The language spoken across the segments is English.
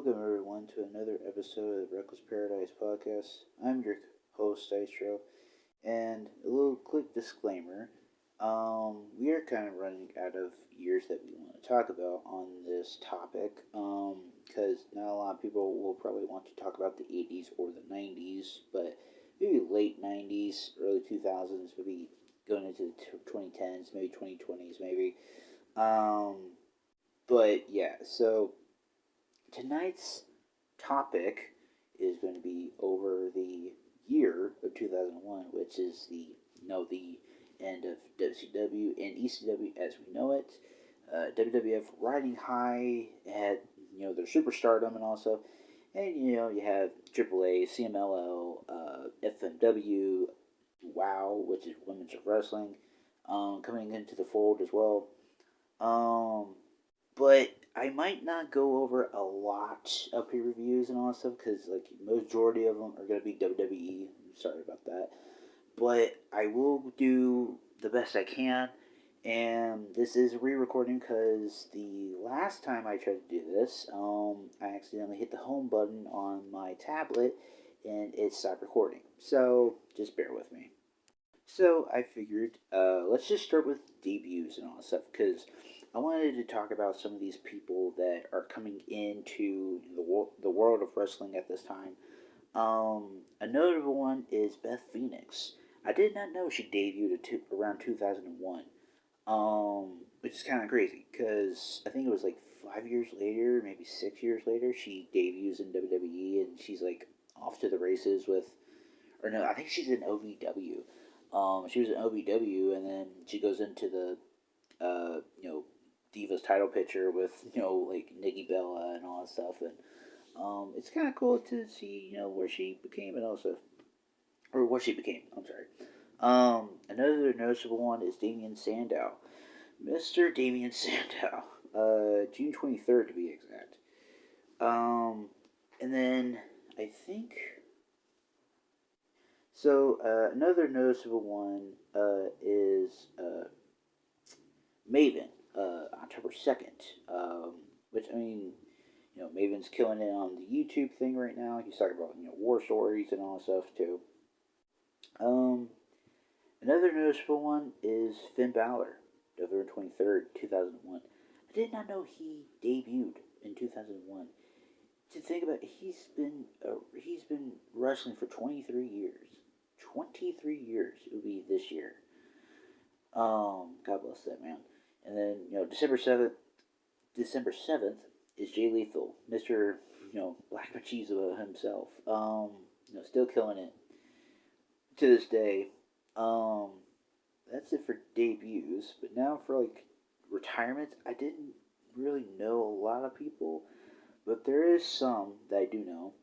Welcome everyone to another episode of the Reckless Paradise podcast. I'm your host Dystro, and a little quick disclaimer: we are kind of running out of years that we want to talk about on this topic, because not a lot of people will probably want to talk about the '80s or the '90s, but maybe late '90s, early 2000s, maybe going into the 2010s, maybe 2020s, maybe. Um, but yeah, so tonight's topic is going to be over the year of 2001, which is the end of WCW and ECW as we know it. WWF riding high had their superstardom and also, and you have AAA, CMLL, FMW, WOW, which is Women's of Wrestling, coming into the fold as well. Um, but I might not go over a lot of pay reviews and all that stuff because like majority of them are gonna be WWE. I'm sorry about that, but I will do the best I can. And this is a re-recording because the last time I tried to do this, I accidentally hit the home button on my tablet and it stopped recording. So just bear with me. So I figured, let's just start with debuts and all that stuff because I wanted to talk about some of these people that are coming into the world of wrestling at this time. A notable one is Beth Phoenix. I did not know she debuted around 2001, which is kind of crazy because I think it was like 5 years later, maybe 6 years later, she debuts in WWE and she's like off to the races with, or no, I think she's in OVW. She was in OVW, and then she goes into the Divas title picture with like Nikki Bella and all that stuff, and it's kind of cool to see where she became and also or what she became. I'm sorry. Another noticeable one is Damien Sandow, Mr. Damien Sandow, June 23rd to be exact. And then I think so. Another noticeable one is Maven, October 2nd. Which I mean, Maven's killing it on the YouTube thing right now. He's talking about war stories and all that stuff too. Um, Another noticeable one is Finn Balor, November 23rd, 2001. I did not know he debuted in 2001. To think about it, he's been wrestling for 23 years. 23 years it will be this year. God bless that man. And then December 7th is Jay Lethal, Mister Black Machismo himself. Still killing it to this day. Um, that's it for debuts. But now for like retirements, I didn't really know a lot of people, but there is some that I do know.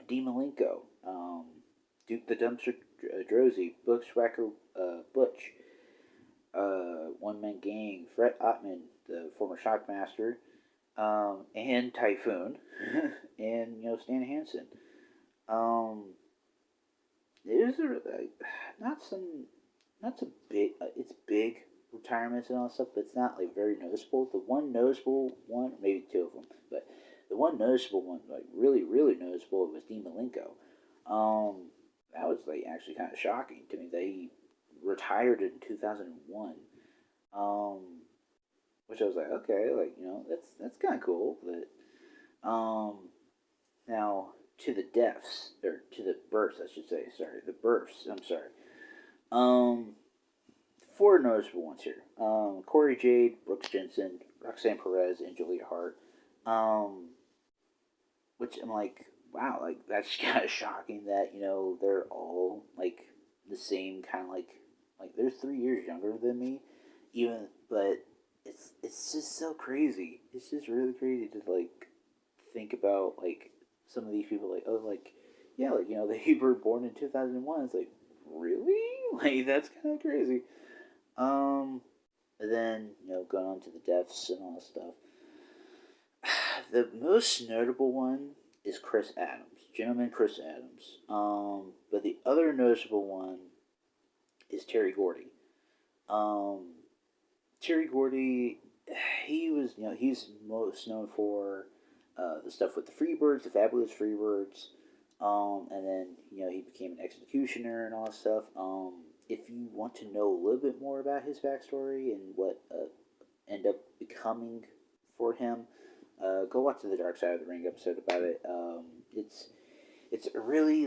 Dean Malenko, Duke the Dumpster Drozy, Bushwhacker Butch, One Man Gang, Fred Ottman, the former Shockmaster, and Typhoon, and Stan Hansen. Um, there's not some big. It's big retirements and all that stuff, but it's not like very noticeable. The one noticeable one, maybe two of them, but the one noticeable one, like really noticeable, was Dean Malenko. That was like actually kind of shocking to me that he retired in 2001. Um, which I was like, okay, like that's kind of cool, but now to the deaths or to the births, I should say. Sorry, the births. I'm sorry. Um, Four noticeable ones here. Corey Jade, Brooks Jensen, Roxanne Perez, and Julia Hart. Um, which I'm like, wow, like that's kind of shocking that they're all like the same kind of like they're 3 years younger than me, even but it's just so crazy. It's just really crazy to like think about like some of these people like oh like yeah like they were born in 2001. It's like really like that's kind of crazy. Um, and then going on to the deaths and all that stuff. The most notable one is Chris Adams, gentleman Chris Adams. But the other noticeable one is Terry Gordy. Um, Terry Gordy he's most known for the stuff with the Freebirds, the Fabulous Freebirds, and then he became an executioner and all that stuff. If you want to know a little bit more about his backstory and what ended up becoming for him, go watch the Dark Side of the Ring episode about it. It's a really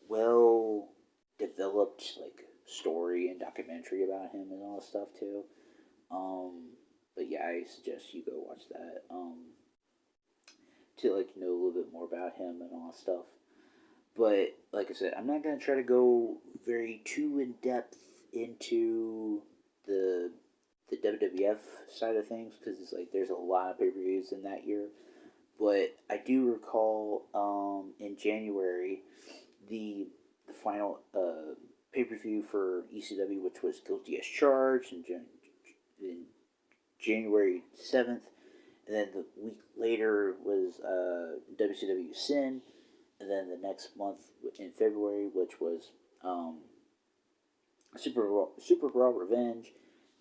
well developed story and documentary about him and all that stuff too. But yeah, I suggest you go watch that to know a little bit more about him and all that stuff. But like I said, I'm not gonna try to go very too in depth into the the WWF side of things because it's there's a lot of pay per views in that year. But I do recall in January the final pay per view for ECW, which was Guilty as Charged, in January 7th, and then the week later was WCW Sin, and then the next month in February, which was Super Raw Revenge,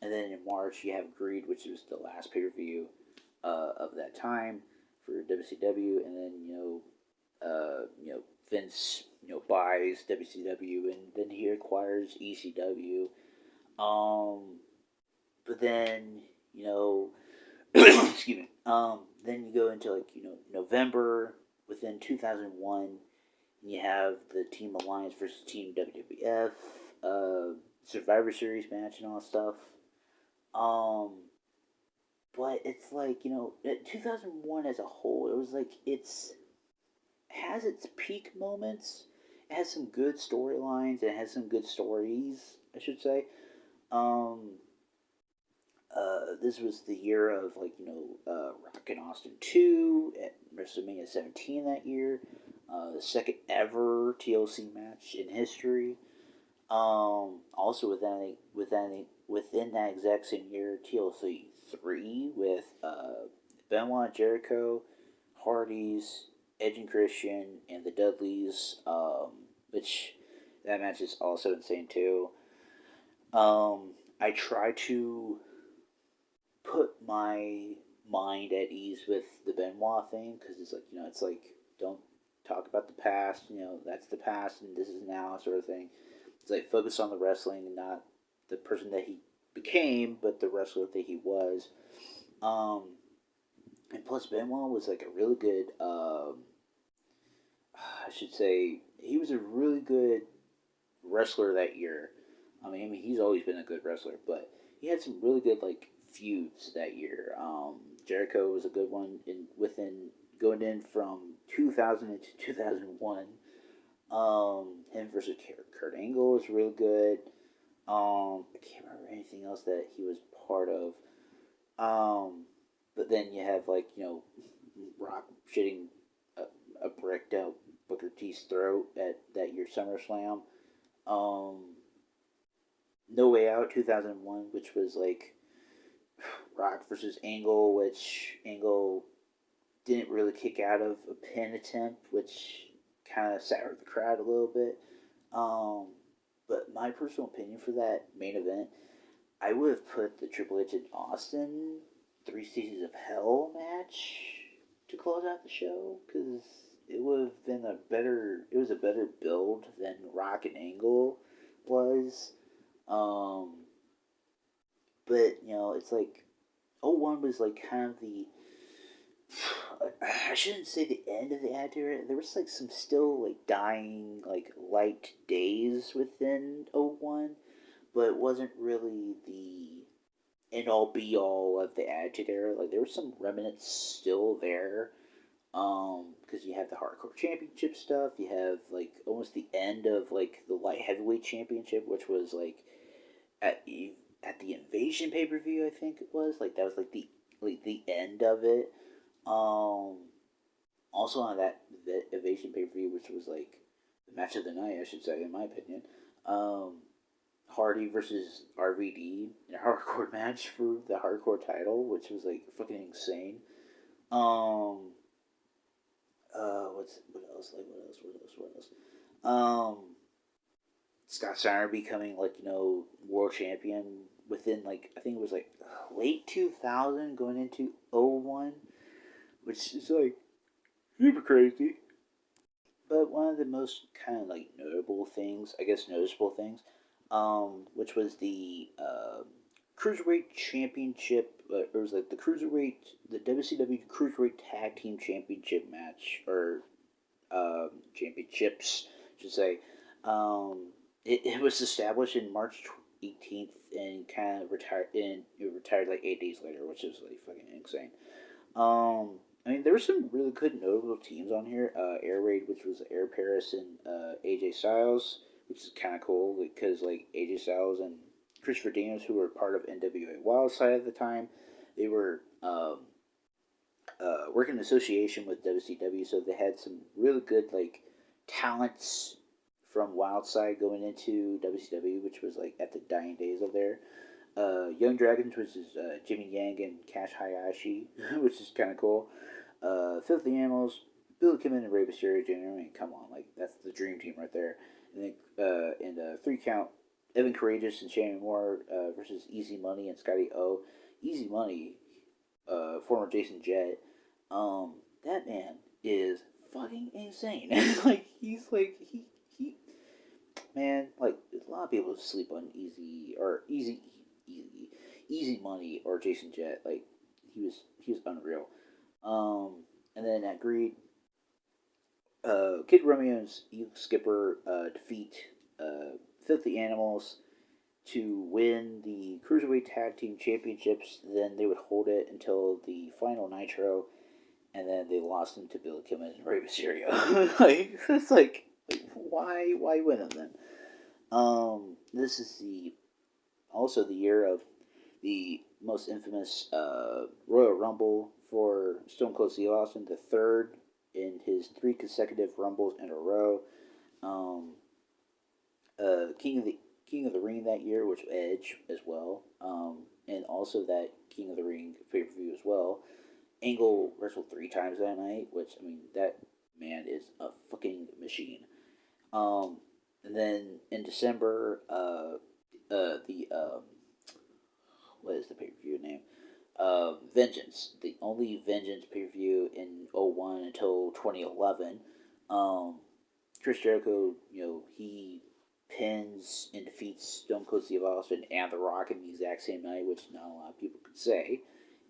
and then in March you have Greed, which was the last pay per view of that time for WCW, and then Vince buys WCW, and then he acquires ECW. But then excuse me. Then you go into November within 2001. You have the Team Alliance versus Team WWF, Survivor Series match and all that stuff. But it's 2001 as a whole, it was has its peak moments. It has some good storylines. It has some good stories, I should say. Um, this was the year of Rock and Austin 2 at WrestleMania 17 that year. The second ever TLC match in history. Also within that exact same year, TLC 3 with Benoit, Jericho, Hardy's, Edge and Christian, and the Dudleys. Which that match is also insane too. I try to put my mind at ease with the Benoit thing because it's don't talk about the past. That's the past and this is now sort of thing. It's focus on the wrestling and not the person that he became, but the wrestler that he was. And plus Benoit was a really good. I should say he was a really good wrestler that year. I mean, he's always been a good wrestler, but he had some really good feuds that year. Jericho was a good one within going in from 2000 to 2001. Him versus Kurt Angle was real good. I can't remember anything else that he was part of. But then you have Rock shitting a brick down Booker T's throat at that year SummerSlam. No Way Out 2001, which was Rock versus Angle, which Angle didn't really kick out of a pin attempt, which kind of soured the crowd a little bit. But my personal opinion for that main event, I would have put the Triple H and Austin Three Stages of Hell match to close out the show because it would have been it was a better build than Rock and Angle was. But it's '01 was kind of the, I shouldn't say the end of the Attitude Era. There was some still dying light days within '01, but it wasn't really the end all be all of the Attitude Era. There were some remnants still there. Because you have the Hardcore Championship stuff, you have almost the end of the Light Heavyweight Championship, which was at at the Invasion pay per view, I think it was that was the end of it. Also on that Invasion pay per view, which was the match of the night, I should say, in my opinion. Hardy versus RVD in a hardcore match for the hardcore title, which was fucking insane. What else? Scott Steiner becoming world champion within like I think it was like late 2000 going into 01, which is like super crazy. But one of the most kind of like notable things, I guess noticeable things, which was the cruiserweight championship. It was like the WCW cruiserweight tag team championship match or championships, I should say. It was established in March 18th and kind of retired. And it retired like 8 days later, which is like fucking insane. I mean, there were some really good notable teams on here. Air Raid, which was Air Paris and AJ Styles, which is kind of cool because like AJ Styles and Christopher Daniels, who were part of NWA Wildside at the time, they were working in association with WCW, so they had some really good like talents from Wildside going into WCW, which was like at the dying days of there. Young Dragons, which is Jimmy Yang and Cash Hayashi, which is kind of cool. Filthy Animals, Billy Kidman and Rey Mysterio Jr. I mean, come on, like that's the dream team right there. And then in the 3 count, Evan Courageous and Shannon Moore versus Easy Money and Scotty O. Easy Money, former Jason Jett, that man is fucking insane. Like he man, like a lot of people sleep on Easy Money or Jason Jett. Like he was unreal. And then at Greed, Kid Romeo and Skipper defeat Filthy Animals to win the Cruiserweight Tag Team Championships. Then they would hold it until the final Nitro, and then they lost them to Billy Kidman and Rey Mysterio. Like it's like why win them then? This is the also the year of the most infamous Royal Rumble for Stone Cold Steve Austin, the third in his 3 consecutive Rumbles in a row. Um, King of the Ring that year, which Edge as well, and also that King of the Ring pay per view as well. Angle wrestled 3 times that night, which I mean that man is a fucking machine. Um, and then in December, the what is the pay per view name? Vengeance, the only Vengeance pay per view in 01 until 2011. Um, Chris Jericho, he pins and defeats Stone Cold Steve Austin and The Rock in the exact same night, which not a lot of people could say.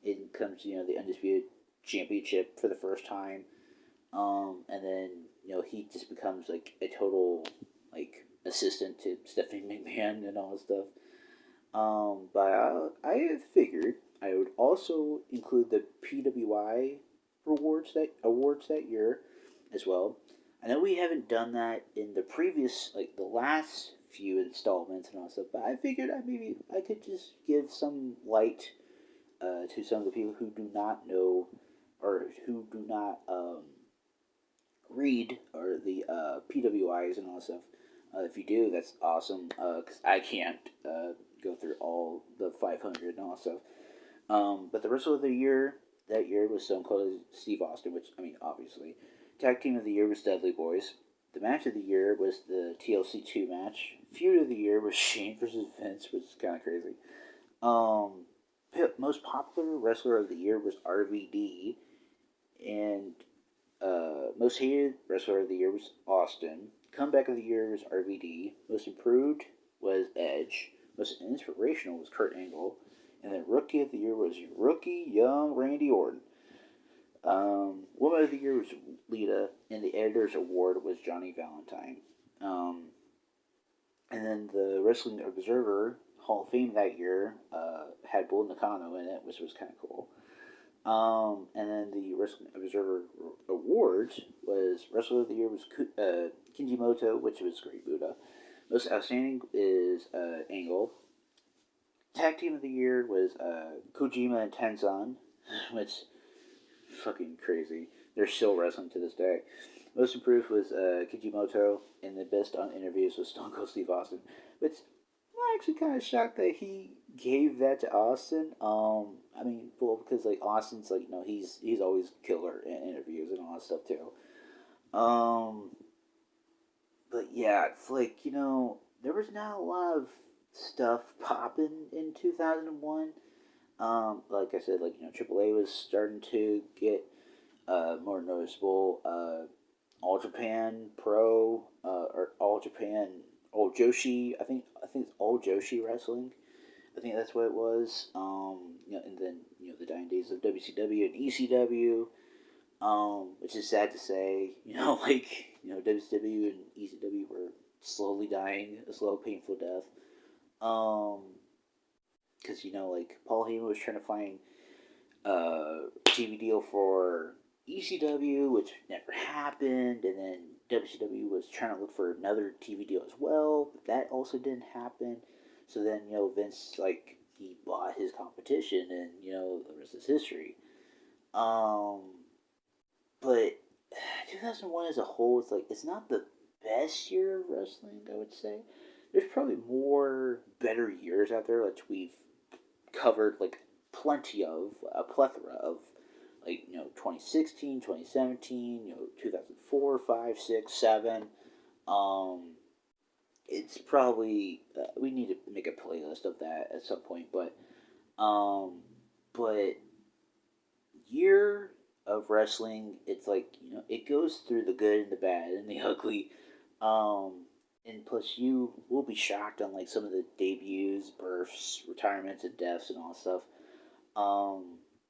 It comes, the Undisputed Championship for the first time. And then, he just becomes like a total, like, assistant to Stephanie McMahon and all that stuff. But I had figured I would also include the PWI awards that year as well. I know we haven't done that in the previous, like the last few installments and all that stuff, but I figured maybe I could just give some light to some of the people who do not know or who do not read or the PWIs and all that stuff. If you do, that's awesome because I can't go through all the 500 and all that stuff. But the wrestler of the year that year was Stone Cold Steve Austin, which I mean, obviously. Tag team of the year was Dudley Boys. The match of the year was the TLC 2 match. Feud of the year was Shane versus Vince, which is kind of crazy. Um, Most popular wrestler of the year was RVD, and most hated wrestler of the year was Austin. Comeback of the year was RVD. Most improved was Edge. Most inspirational was Kurt Angle. And then rookie of the year was rookie young Randy Orton. Woman of the year was Lita, and the editor's award was Johnny Valentine. Um, and then the Wrestling Observer Hall of Fame that year had Bull Nakano in it, which was kind of cool. And then the Wrestling Observer Awards was Wrestler of the Year was Kinjimoto, which was Great Buddha. Most Outstanding is Angle. Tag Team of the Year was Kojima and Tenzan, which fucking crazy. They're still wrestling to this day. Most improved was Kijimoto, and the best on interviews was Stone Cold Steve Austin. Which I'm actually kind of shocked that he gave that to Austin. I mean, well, because like Austin's like he's always killer in interviews and all that stuff too. Um, but yeah, it's like there was not a lot of stuff popping in 2001. Like I said, AAA was starting to get more noticeable. All Japan Pro or All Japan All Joshi. I think it's All Joshi Wrestling. I think that's what it was. And then the dying days of WCW and ECW. Which is sad to say. WCW and ECW were slowly dying a slow, painful death. Um, because Paul Heyman was trying to find TV deal for ECW, which never happened, and then WCW was trying to look for another TV deal as well, but that also didn't happen. So then Vince he bought his competition, and the rest is history. Um, but 2001 as a whole, it's not the best year of wrestling. I would say there's probably more better years out there, which we've covered plenty of a plethora of 2016, 2017, 2004, 5, 6, 7. um it's probably we need to make a playlist of that at some point, um but year of wrestling, it's it goes through the good and the bad and the ugly. And plus you will be shocked on some of the debuts, births, retirements, and deaths and all that stuff.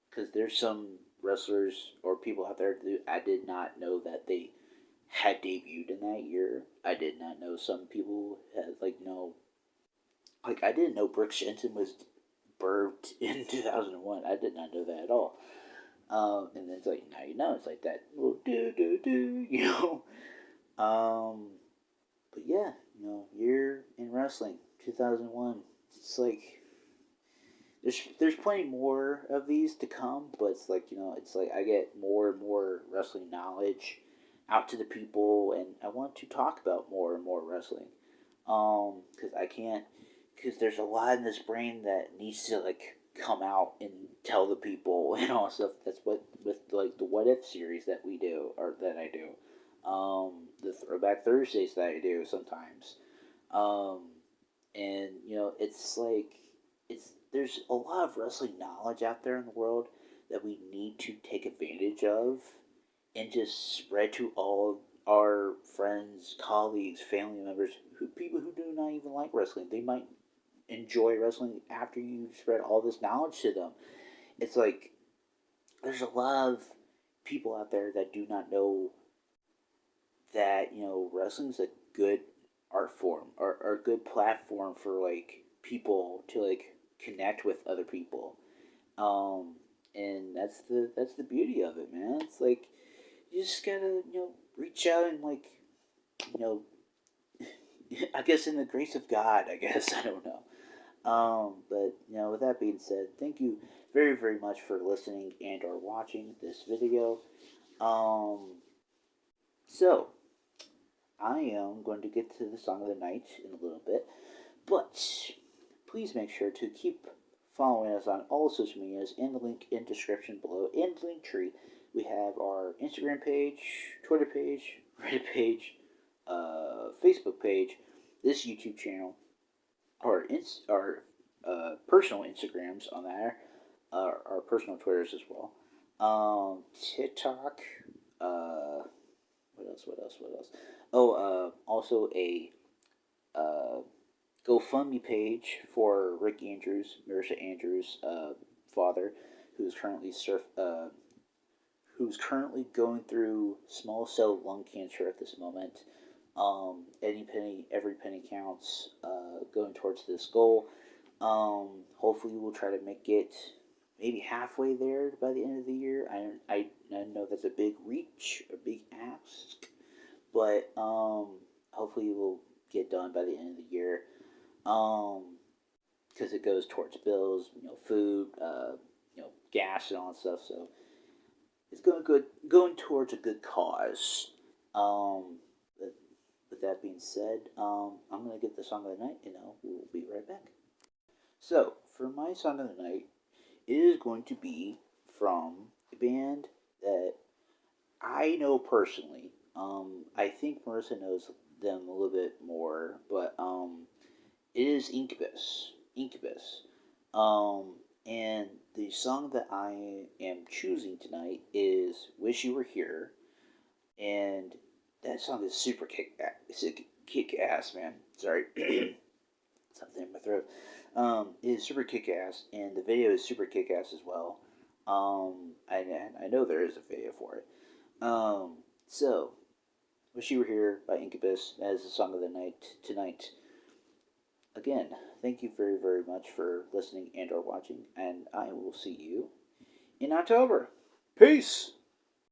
Because there's some wrestlers or people out there that I did not know that they had debuted in that year. I did not know some people had no, I didn't know Brooks Jensen was birthed in 2001. I did not know that at all. And then it's now it's that little do, But yeah, year in wrestling, 2001. It's there's plenty more of these to come, but it's I get more and more wrestling knowledge out to the people, and I want to talk about more and more wrestling. Because I can't, because there's a lot in this brain that needs to come out and tell the people and all stuff. That's what with the What If series that we do or that I do. The Throwback Thursdays that I do sometimes. Um, and it's there's a lot of wrestling knowledge out there in the world that we need to take advantage of and just spread to all our friends, colleagues, family members, people who do not even like wrestling. They might enjoy wrestling after you spread all this knowledge to them. It's there's a lot of people out there that do not know that wrestling's a good art form or a good platform for people to connect with other people. um and that's the beauty of it, man. It's you just gotta reach out and you know I guess in the grace of God, I guess. I don't know. But with that being said, thank you very, very much for listening and or watching this video. um so I am going to get to the song of the night in a little bit, but please make sure to keep following us on all social medias in the link in description below. In the link tree, we have our Instagram page, Twitter page, Reddit page, Facebook page, this YouTube channel, our personal Instagrams on there, our personal Twitters as well, TikTok, what else? What else? What else? Oh, also a uh, GoFundMe page for Rick Andrews, Marissa Andrews' father, who's currently who's currently going through small cell lung cancer at this moment. Any penny, every penny counts. Going towards this goal. Hopefully, we'll try to make it maybe halfway there by the end of the year. I know that's a big reach, a big ask, but hopefully we'll get done by the end of the year. Because it goes towards bills, food, gas and all that stuff. So it's going towards a good cause. But with that being said, I'm gonna get the song of the night, and we'll be right back. So for my song of the night, it is going to be from a band that I know personally. I think Marissa knows them a little bit more, but It is Incubus. Incubus. And the song that I am choosing tonight is "Wish You Were Here," and that song is super kick ass, man. Sorry, something in my throat. It is super kick ass, and the video is super kick ass as well. I know there is a video for it. So "Wish You Were Here" by Incubus. That is the song of the night tonight. Again, thank you very, very much for listening and or watching, and I will see you in October. Peace!